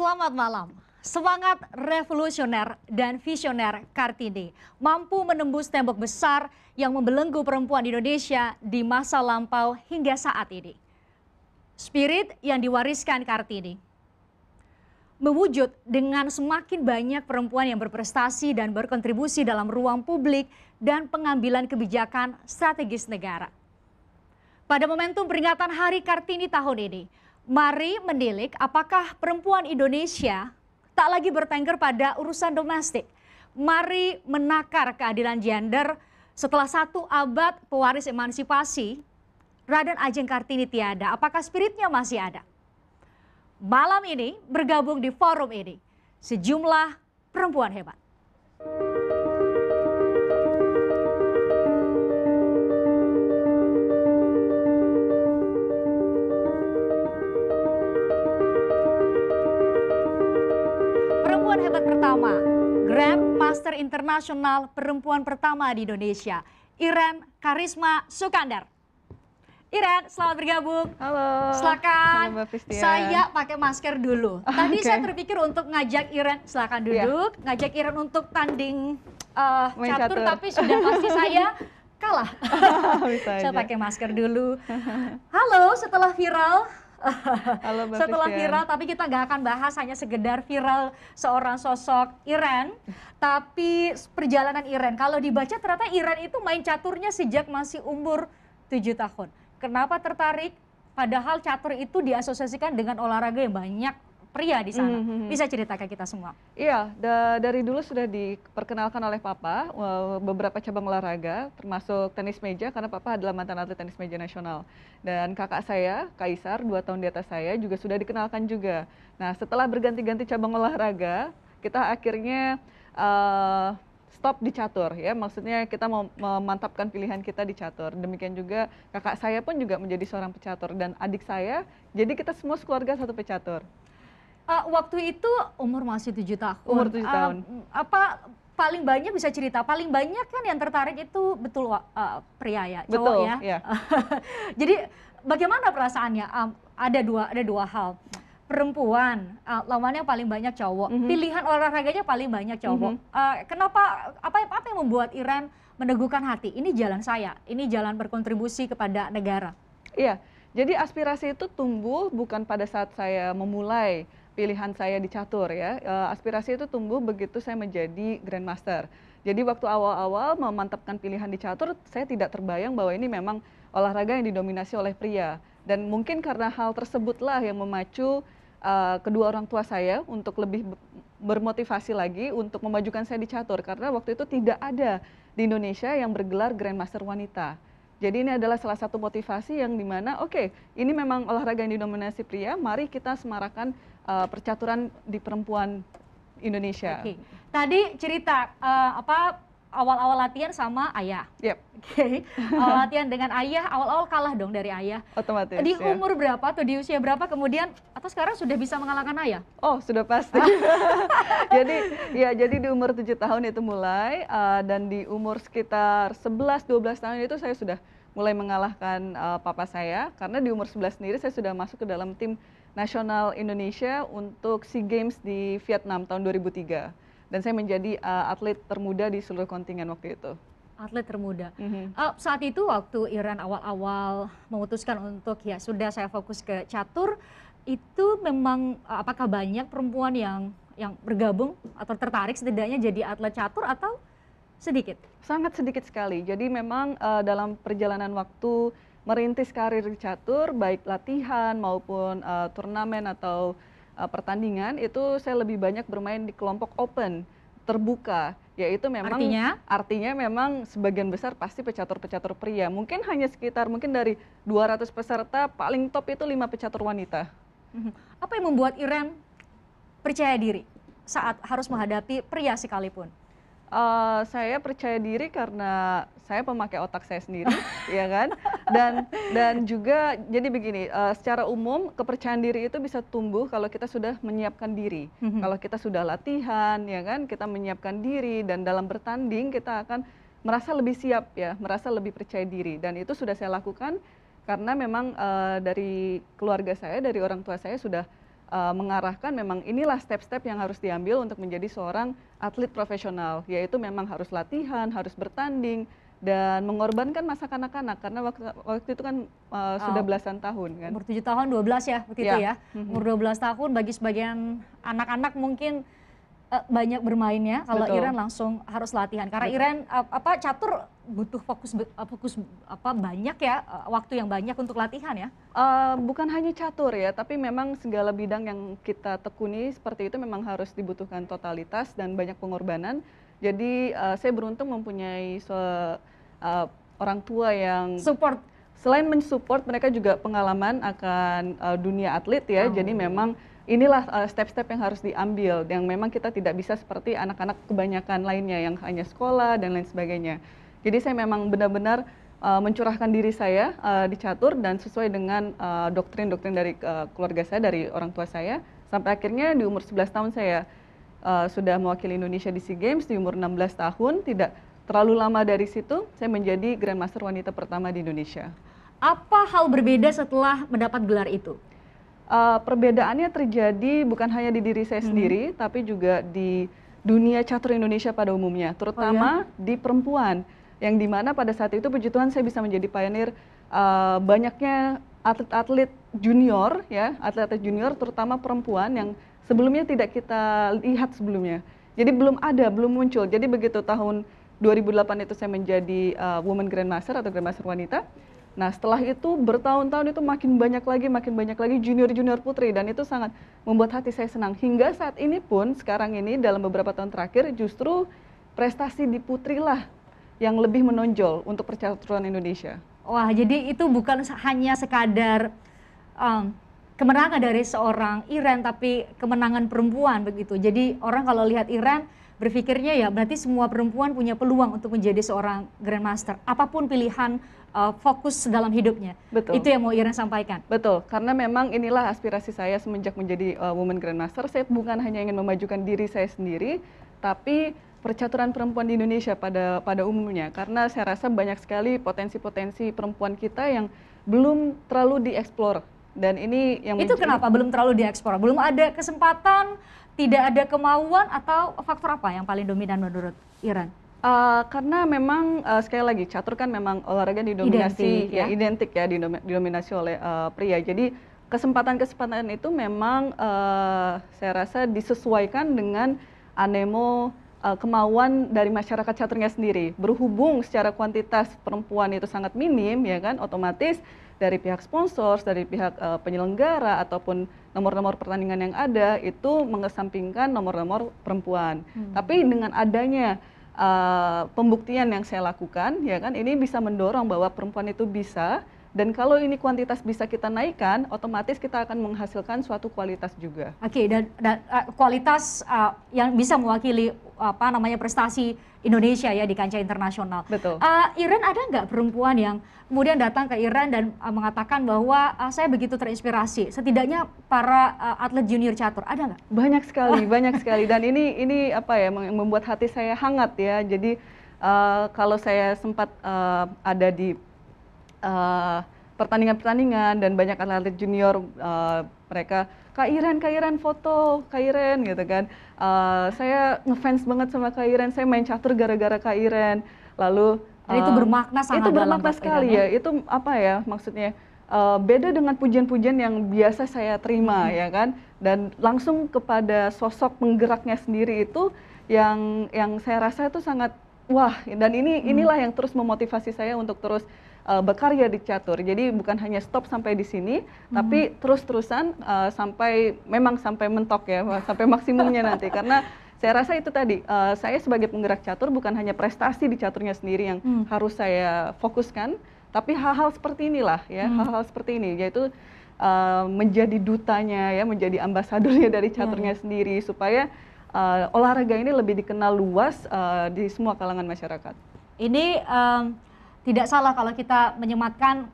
Selamat malam. Semangat revolusioner dan visioner Kartini mampu menembus tembok besar yang membelenggu perempuan Indonesia di masa lampau hingga saat ini. Spirit yang diwariskan Kartini mewujud dengan semakin banyak perempuan yang berprestasi dan berkontribusi dalam ruang publik dan pengambilan kebijakan strategis negara. Pada momentum peringatan Hari Kartini tahun ini, mari menilik apakah perempuan Indonesia tak lagi bertengger pada urusan domestik. Mari menakar keadilan gender setelah 1 abad pewaris emansipasi, Raden Ajeng Kartini tiada. Apakah spiritnya masih ada? Malam ini bergabung di forum ini sejumlah perempuan hebat. Perempuan hebat pertama, Grand Master Internasional perempuan pertama di Indonesia, Iren Karisma Sukandar. Iren, selamat bergabung. Halo. Silakan. Halo, Mbak Pristia. Saya pakai masker dulu. Tadi saya terpikir untuk ngajak Iren, silakan duduk, ngajak Iren untuk tanding catur, tapi sudah pasti saya kalah. Saya pakai masker dulu. Halo, setelah viral. Halo, Mbak Setelah Pristia. viral, tapi kita nggak akan bahas hanya sekedar viral seorang sosok Iren, tapi perjalanan Iren. Kalau dibaca ternyata Iren itu main caturnya sejak masih umur 7 tahun. Kenapa tertarik? Padahal catur itu diasosiasikan dengan olahraga yang banyak pria di sana. Bisa cerita ke kita semua? Iya, dari dulu sudah diperkenalkan oleh Papa beberapa cabang olahraga, termasuk tenis meja, karena Papa adalah mantan atlet tenis meja nasional. Dan kakak saya, Kaisar, 2 tahun di atas saya, juga sudah dikenalkan juga. Nah, setelah berganti-ganti cabang olahraga, kita akhirnya stop di catur, ya, maksudnya kita mau memantapkan pilihan kita di catur. Demikian juga kakak saya pun juga menjadi seorang pecatur dan adik saya, jadi kita semua sekeluarga satu pecatur. Waktu itu umur masih 7 tahun. Umur 7 tahun. Apa paling banyak bisa cerita? Paling banyak kan yang tertarik itu betul pria ya, cowok Betul, ya. ya. Jadi bagaimana perasaannya? Ada dua hal. Perempuan, lawannya paling banyak cowok. Pilihan olahraganya paling banyak cowok. Kenapa? Apa yang membuat Iren meneguhkan hati? Ini jalan saya, ini jalan berkontribusi kepada negara. Iya, jadi aspirasi itu tumbuh bukan pada saat saya memulai pilihan saya di catur, ya. Aspirasi itu tumbuh begitu saya menjadi Grandmaster. Jadi waktu awal-awal memantapkan pilihan di catur, saya tidak terbayang bahwa ini memang olahraga yang didominasi oleh pria. Dan mungkin karena hal tersebutlah yang memacu kedua orang tua saya untuk lebih bermotivasi lagi untuk memajukan saya di catur. Karena waktu itu tidak ada di Indonesia yang bergelar Grandmaster wanita. Jadi ini adalah salah satu motivasi yang dimana, oke, ini memang olahraga yang didominasi pria, mari kita semarakan percaturan di perempuan Indonesia. Oke. Tadi cerita awal-awal latihan sama ayah. Yep. Oke. Latihan dengan ayah, awal-awal kalah dong dari ayah. Otomatis. Di ya. umur berapa atau di usia berapa kemudian atau sekarang sudah bisa mengalahkan ayah? Oh, sudah pasti. Jadi di umur 7 tahun itu mulai, dan di umur sekitar 11-12 tahun itu saya sudah mulai mengalahkan papa saya, karena di umur 11 sendiri saya sudah masuk ke dalam tim nasional Indonesia untuk SEA Games di Vietnam tahun 2003. Dan saya menjadi atlet termuda di seluruh kontingen waktu itu. Atlet termuda. Saat itu waktu Iren awal-awal memutuskan untuk ya sudah saya fokus ke catur, itu memang apakah banyak perempuan yang bergabung atau tertarik setidaknya jadi atlet catur atau sedikit? Sangat sedikit sekali. Jadi memang dalam perjalanan waktu merintis karir di catur, baik latihan maupun turnamen atau pertandingan, itu saya lebih banyak bermain di kelompok open, terbuka, yaitu memang artinya memang sebagian besar pasti pecatur-pecatur pria. Mungkin hanya sekitar dari 200 peserta, paling top itu 5 pecatur wanita. Apa yang membuat Iren percaya diri saat harus menghadapi pria sekalipun? Saya percaya diri karena saya pemakai otak saya sendiri, ya kan? Dan juga jadi begini, secara umum kepercayaan diri itu bisa tumbuh kalau kita sudah menyiapkan diri. Kalau kita sudah latihan, ya kan, kita menyiapkan diri dan dalam bertanding kita akan merasa lebih siap, ya, merasa lebih percaya diri. Dan itu sudah saya lakukan karena memang dari keluarga saya, dari orang tua saya sudah mengarahkan memang inilah step-step yang harus diambil untuk menjadi seorang atlet profesional, yaitu memang harus latihan, harus bertanding, dan mengorbankan masa kanak-kanak karena waktu itu kan sudah belasan tahun kan. Umur 7 tahun, 12 ya waktu itu ya. Umur 12 tahun bagi sebagian anak-anak mungkin banyak bermainnya, kalau Iren langsung harus latihan. Karena Iren catur butuh fokus banyak ya, waktu yang banyak untuk latihan ya. Bukan hanya catur ya, tapi memang segala bidang yang kita tekuni seperti itu memang harus dibutuhkan totalitas dan banyak pengorbanan. Jadi saya beruntung mempunyai orang tua yang support. Selain mensupport, mereka juga pengalaman akan dunia atlet ya. Jadi memang inilah step-step yang harus diambil, yang memang kita tidak bisa seperti anak-anak kebanyakan lainnya yang hanya sekolah dan lain sebagainya. Jadi saya memang benar-benar mencurahkan diri saya di catur dan sesuai dengan doktrin-doktrin dari keluarga saya, dari orang tua saya. Sampai akhirnya di umur 11 tahun saya sudah mewakili Indonesia di SEA Games, di umur 16 tahun, tidak terlalu lama dari situ, saya menjadi Grandmaster wanita pertama di Indonesia. Apa hal berbeda setelah mendapat gelar itu? Perbedaannya terjadi bukan hanya di diri saya sendiri, tapi juga di dunia catur Indonesia pada umumnya, terutama di perempuan, yang dimana pada saat itu puji Tuhan saya bisa menjadi pionir banyaknya atlet-atlet junior, ya, atlet-atlet junior terutama perempuan yang sebelumnya tidak kita lihat sebelumnya. Jadi belum muncul. Jadi begitu tahun 2008 itu saya menjadi Women Grandmaster atau Grandmaster wanita. Nah setelah itu bertahun-tahun itu makin banyak lagi junior-junior putri, dan itu sangat membuat hati saya senang. Hingga saat ini pun, sekarang ini dalam beberapa tahun terakhir justru prestasi di putri lah yang lebih menonjol untuk percaturan Indonesia. Wah, jadi itu bukan hanya sekadar kemenangan dari seorang Iren, tapi kemenangan perempuan begitu. Jadi orang kalau lihat Iren berpikirnya ya berarti semua perempuan punya peluang untuk menjadi seorang Grandmaster. Apapun pilihan fokus dalam hidupnya. Betul. Itu yang mau Iren sampaikan. Betul, karena memang inilah aspirasi saya semenjak menjadi Women Grandmaster. Saya bukan hanya ingin memajukan diri saya sendiri, tapi percaturan perempuan di Indonesia pada umumnya. Karena saya rasa banyak sekali potensi-potensi perempuan kita yang belum terlalu dieksplor. Dan ini yang itu kenapa belum terlalu dieksplor? Belum ada kesempatan, tidak ada kemauan, atau faktor apa yang paling dominan menurut Iren? Karena memang sekali lagi catur kan memang olahraga didominasi identik ya didominasi oleh pria. Jadi kesempatan-kesempatan itu memang saya rasa disesuaikan dengan animo kemauan dari masyarakat caturnya sendiri. Berhubung secara kuantitas perempuan itu sangat minim ya kan, otomatis dari pihak sponsor, dari pihak penyelenggara ataupun nomor-nomor pertandingan yang ada itu mengesampingkan nomor-nomor perempuan. Tapi dengan adanya pembuktian yang saya lakukan, ya kan, ini bisa mendorong bahwa perempuan itu bisa, dan kalau ini kuantitas bisa kita naikkan, otomatis kita akan menghasilkan suatu kualitas juga. Oke, dan kualitas yang bisa mewakili prestasi Indonesia ya di kancah internasional. Betul. Iren, ada nggak perempuan yang kemudian datang ke Iren dan mengatakan bahwa saya begitu terinspirasi, setidaknya para atlet junior catur, ada nggak? Banyak sekali, dan ini apa ya, membuat hati saya hangat ya. Jadi kalau saya sempat ada di pertandingan-pertandingan dan banyak atlet junior, mereka Kak Iren foto, Kak Iren gitu kan. Saya ngefans banget sama Kak Iren, saya main catur gara-gara Kak Iren. Lalu itu bermakna sangat itu bermakna sekali ya. Itu apa ya maksudnya? Beda dengan pujian-pujian yang biasa saya terima ya kan. Dan langsung kepada sosok penggeraknya sendiri itu yang saya rasa itu sangat wah. Dan inilah yang terus memotivasi saya untuk terus berkarya di catur. Jadi bukan hanya stop sampai di sini, tapi terus-terusan sampai mentok ya, sampai maksimumnya nanti. Karena saya rasa itu tadi, saya sebagai penggerak catur bukan hanya prestasi di caturnya sendiri yang harus saya fokuskan, tapi hal-hal seperti inilah ya, hal-hal seperti ini, yaitu menjadi dutanya ya, menjadi ambasadornya dari caturnya sendiri, supaya olahraga ini lebih dikenal luas di semua kalangan masyarakat. Ini tidak salah kalau kita menyematkan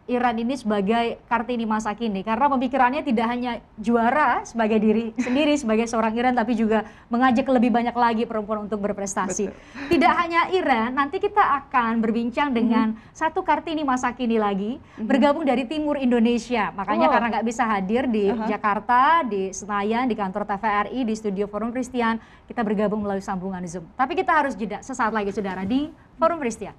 Iren ini sebagai Kartini masa kini, karena pemikirannya tidak hanya juara sebagai diri sendiri sebagai seorang Iren, tapi juga mengajak lebih banyak lagi perempuan untuk berprestasi. Betul. Tidak hanya Iren, nanti kita akan berbincang dengan satu Kartini masa kini lagi, bergabung dari timur Indonesia. Makanya karena nggak bisa hadir di Jakarta, di Senayan, di kantor TVRI, di studio Forum Christian, kita bergabung melalui sambungan Zoom. Tapi kita harus jeda sesaat lagi, saudara, di Forum Christian.